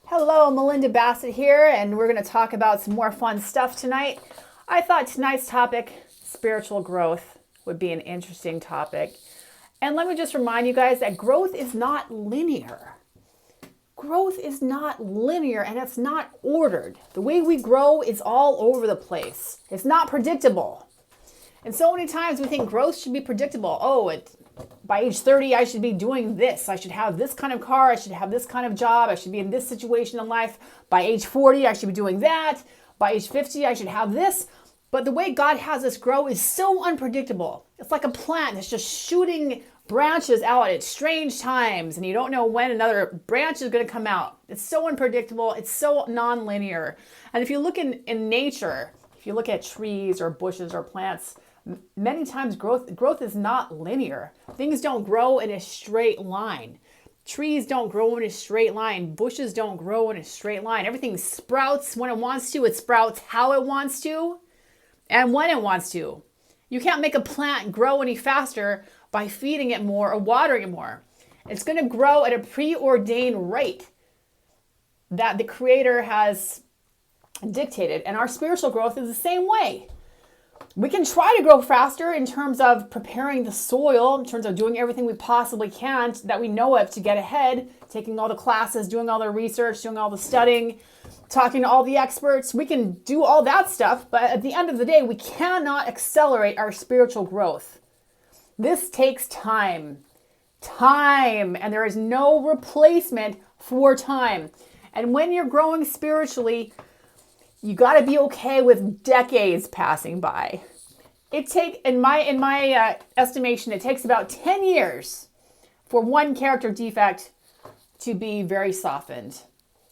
Hello, Melinda Bassett here, and we're going to talk about some more fun stuff tonight. I thought tonight's topic, spiritual growth, would be an interesting topic. And let me just remind you guys that growth is not linear. Growth is not linear and it's not ordered. The way we grow is all over the place. It's not predictable. And so many times we think growth should be predictable. By age 30, I should be doing this. I should have this kind of car. I should have this kind of job. I should be in this situation in life. By age 40, I should be doing that. By age 50, I should have this. But the way God has us grow is so unpredictable. It's like a plant that's just shooting branches out at strange times, and you don't know when another branch is going to come out. It's so unpredictable. It's so non-linear. And if you look in nature, if you look at trees or bushes or plants, many times growth is not linear. Things don't grow in a straight line. Trees don't grow in a straight line. Bushes don't grow in a straight line. Everything sprouts when it wants to. It sprouts how it wants to and when it wants to. You can't make a plant grow any faster by feeding it more or watering it more. It's going to grow at a preordained rate that the Creator has dictated. And our spiritual growth is the same way. We can try to grow faster in terms of preparing the soil, in terms of doing everything we possibly can that we know of to get ahead, taking all the classes, doing all the research, doing all the studying, talking to all the experts. We can do all that stuff, but at the end of the day, we cannot accelerate our spiritual growth. This takes time, and there is no replacement for time. And when you're growing spiritually, you got to be okay with decades passing by. In my estimation, it takes about 10 years for one character defect to be very softened.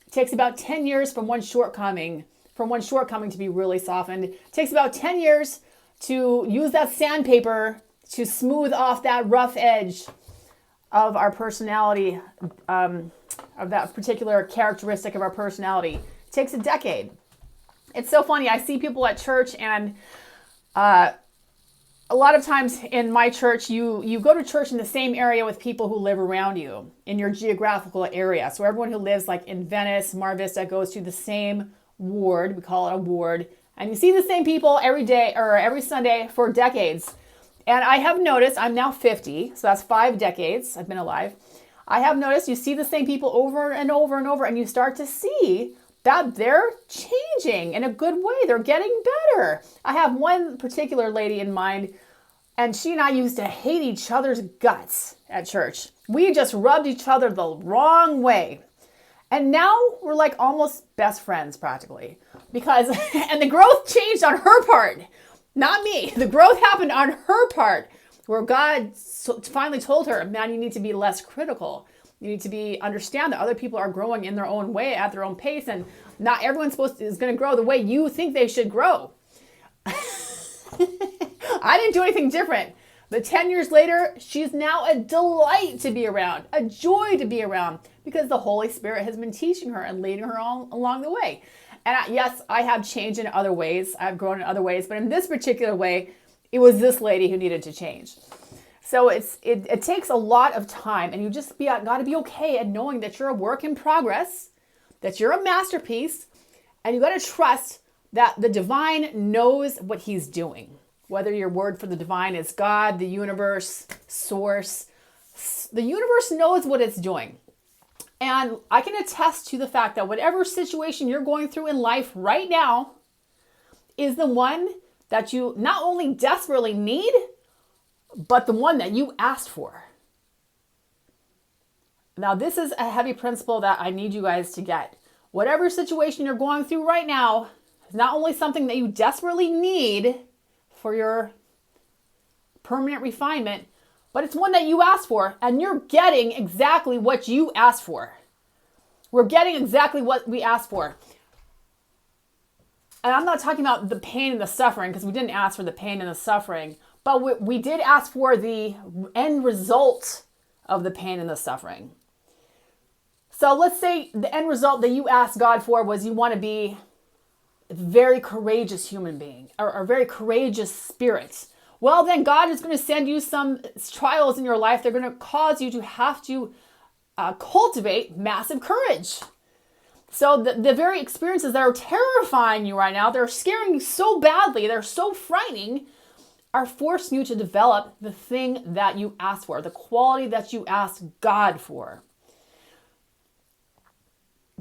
It takes about 10 years from one shortcoming to be really softened. It takes about 10 years to use that sandpaper to smooth off that rough edge of our personality, of that particular characteristic of our personality. It takes a decade. It's so funny. I see people at church, and a lot of times in my church, you go to church in the same area with people who live around you in your geographical area. So everyone who lives like in Venice, Mar Vista goes to the same ward. We call it a ward. And you see the same people every day or every Sunday for decades. And I have noticed, I'm now 50, so that's 5 decades I've been alive. I have noticed you see the same people over and over and over, and you start to see that they're changing in a good way. They're getting better. I have one particular lady in mind, and she and I used to hate each other's guts at church. We just rubbed each other the wrong way. And now we're like almost best friends practically. And the growth changed on her part, not me. The growth happened on her part, where God finally told her, man, you need to be less critical. You need to understand that other people are growing in their own way at their own pace, and not everyone is going to grow the way you think they should grow. I didn't do anything different. But 10 years later, she's now a delight to be around, a joy to be around, because the Holy Spirit has been teaching her and leading her along the way. And yes, I have changed in other ways. I've grown in other ways, but in this particular way, it was this lady who needed to change. So it takes a lot of time, and you just got to be okay at knowing that you're a work in progress, that you're a masterpiece, and you got to trust that the divine knows what he's doing. Whether your word for the divine is God, the universe, source, the universe knows what it's doing. And I can attest to the fact that whatever situation you're going through in life right now is the one that you not only desperately need, but the one that you asked for. Now, this is a heavy principle that I need you guys to get. Whatever situation you're going through right now is not only something that you desperately need for your permanent refinement, but it's one that you asked for, and you're getting exactly what you asked for. We're getting exactly what we asked for. And I'm not talking about the pain and the suffering, because we didn't ask for the pain and the suffering, but we did ask for the end result of the pain and the suffering. So let's say the end result that you asked God for was you want to be a very courageous human being or a very courageous spirit. Well, then God is going to send you some trials in your life. They're going to cause you to have to cultivate massive courage. So the very experiences that are terrifying you right now, they're scaring you so badly, they're so frightening, are forcing you to develop the thing that you asked for, the quality that you asked God for.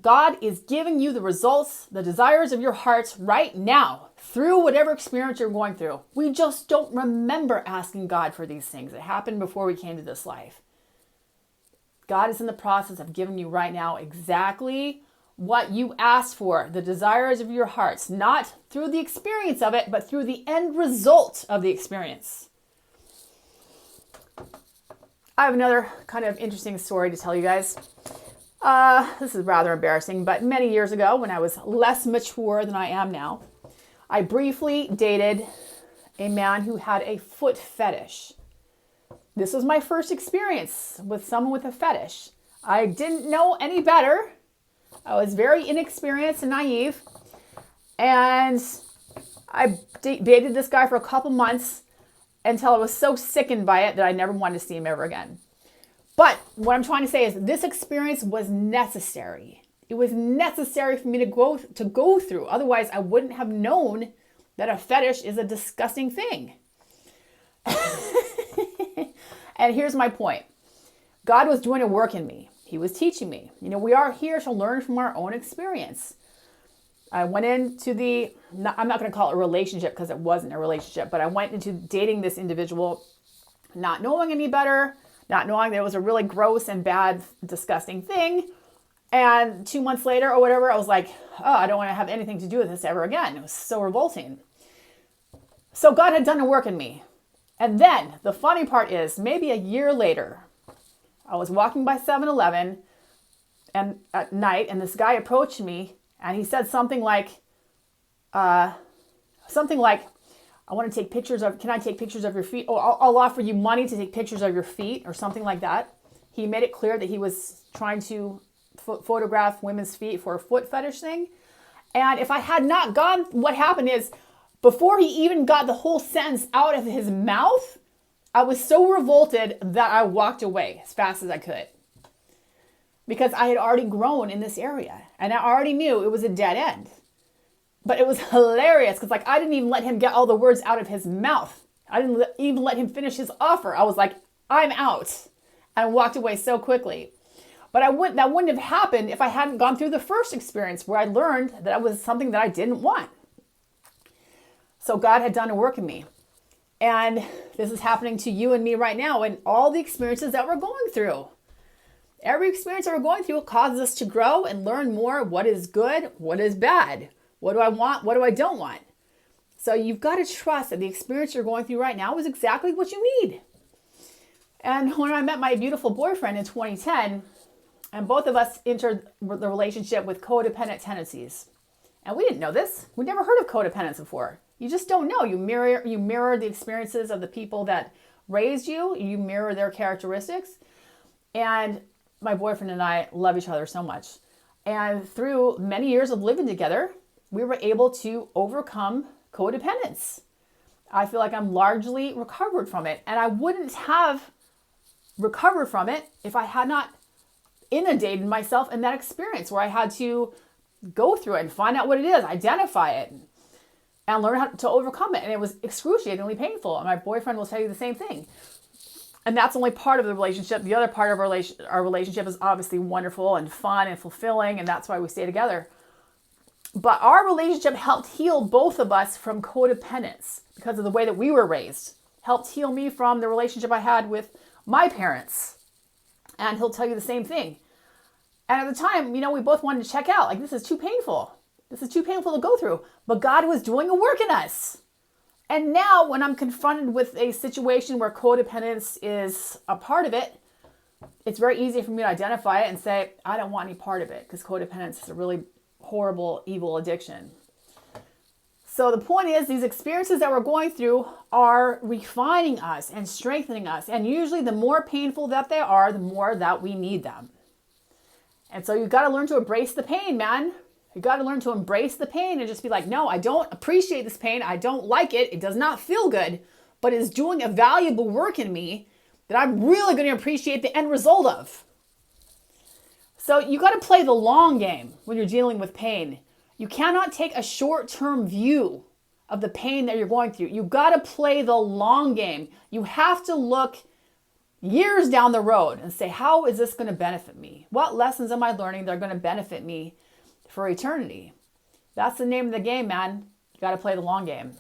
God is giving you the results, the desires of your hearts right now through whatever experience you're going through. We just don't remember asking God for these things. It happened before we came to this life. God is in the process of giving you right now exactly what you asked for, the desires of your hearts, not through the experience of it, but through the end result of the experience. I have another kind of interesting story to tell you guys. This is rather embarrassing, but many years ago when I was less mature than I am now, I briefly dated a man who had a foot fetish. This was my first experience with someone with a fetish. I didn't know any better. I was very inexperienced and naive. And I dated this guy for a couple months until I was so sickened by it that I never wanted to see him ever again. But what I'm trying to say is this experience was necessary. It was necessary for me to go through. Otherwise, I wouldn't have known that a fetish is a disgusting thing. And here's my point. God was doing a work in me. He was teaching me. We are here to learn from our own experience. I went into I'm not going to call it a relationship because it wasn't a relationship, but I went into dating this individual not knowing any better, not knowing that it was a really gross and bad, disgusting thing. And 2 months later or whatever, I was like, oh, I don't want to have anything to do with this ever again. It was so revolting. So God had done a work in me. And then the funny part is maybe a year later, I was walking by 7-Eleven and at night, and this guy approached me and he said something like, I want to take pictures can I take pictures of your feet? Or I'll offer you money to take pictures of your feet or something like that. He made it clear that he was trying to photograph women's feet for a foot fetish thing. And if I had not gone, what happened is before he even got the whole sentence out of his mouth, I was so revolted that I walked away as fast as I could. Because I had already grown in this area and I already knew it was a dead end. But it was hilarious because I didn't even let him get all the words out of his mouth. I didn't even let him finish his offer. I was like, I'm out, and walked away so quickly. But that wouldn't have happened if I hadn't gone through the first experience where I learned that it was something that I didn't want. So God had done a work in me. And this is happening to you and me right now in all the experiences that we're going through. Every experience that we're going through causes us to grow and learn more what is good, what is bad. What do I want? What do I don't want? So you've got to trust that the experience you're going through right now is exactly what you need. And when I met my beautiful boyfriend in 2010, and both of us entered the relationship with codependent tendencies. And we didn't know this. We'd never heard of codependence before. You just don't know. You mirror the experiences of the people that raised you. You mirror their characteristics. And my boyfriend and I love each other so much. And through many years of living together, we were able to overcome codependence. I feel like I'm largely recovered from it. And I wouldn't have recovered from it if I had not inundated myself in that experience where I had to go through it and find out what it is, identify it, and learn how to overcome it. And it was excruciatingly painful. And my boyfriend will tell you the same thing. And that's only part of the relationship. The other part of our relationship is obviously wonderful and fun and fulfilling. And that's why we stay together. But our relationship helped heal both of us from codependence because of the way that we were raised. Helped heal me from the relationship I had with my parents. And he'll tell you the same thing. And at the time, we both wanted to check out. This is too painful. This is too painful to go through. But God was doing a work in us. And now when I'm confronted with a situation where codependence is a part of it, it's very easy for me to identify it and say, I don't want any part of it because codependence is a really horrible, evil addiction. So the point is, these experiences that we're going through are refining us and strengthening us. And usually the more painful that they are, the more that we need them. And so you've got to learn to embrace the pain, man. You've got to learn to embrace the pain and just be like, no, I don't appreciate this pain. I don't like it. It does not feel good, but it's doing a valuable work in me that I'm really going to appreciate the end result of. So you got to play the long game when you're dealing with pain. You cannot take a short-term view of the pain that you're going through. You got to play the long game. You have to look years down the road and say, how is this going to benefit me? What lessons am I learning that are going to benefit me for eternity? That's the name of the game, man. You got to play the long game.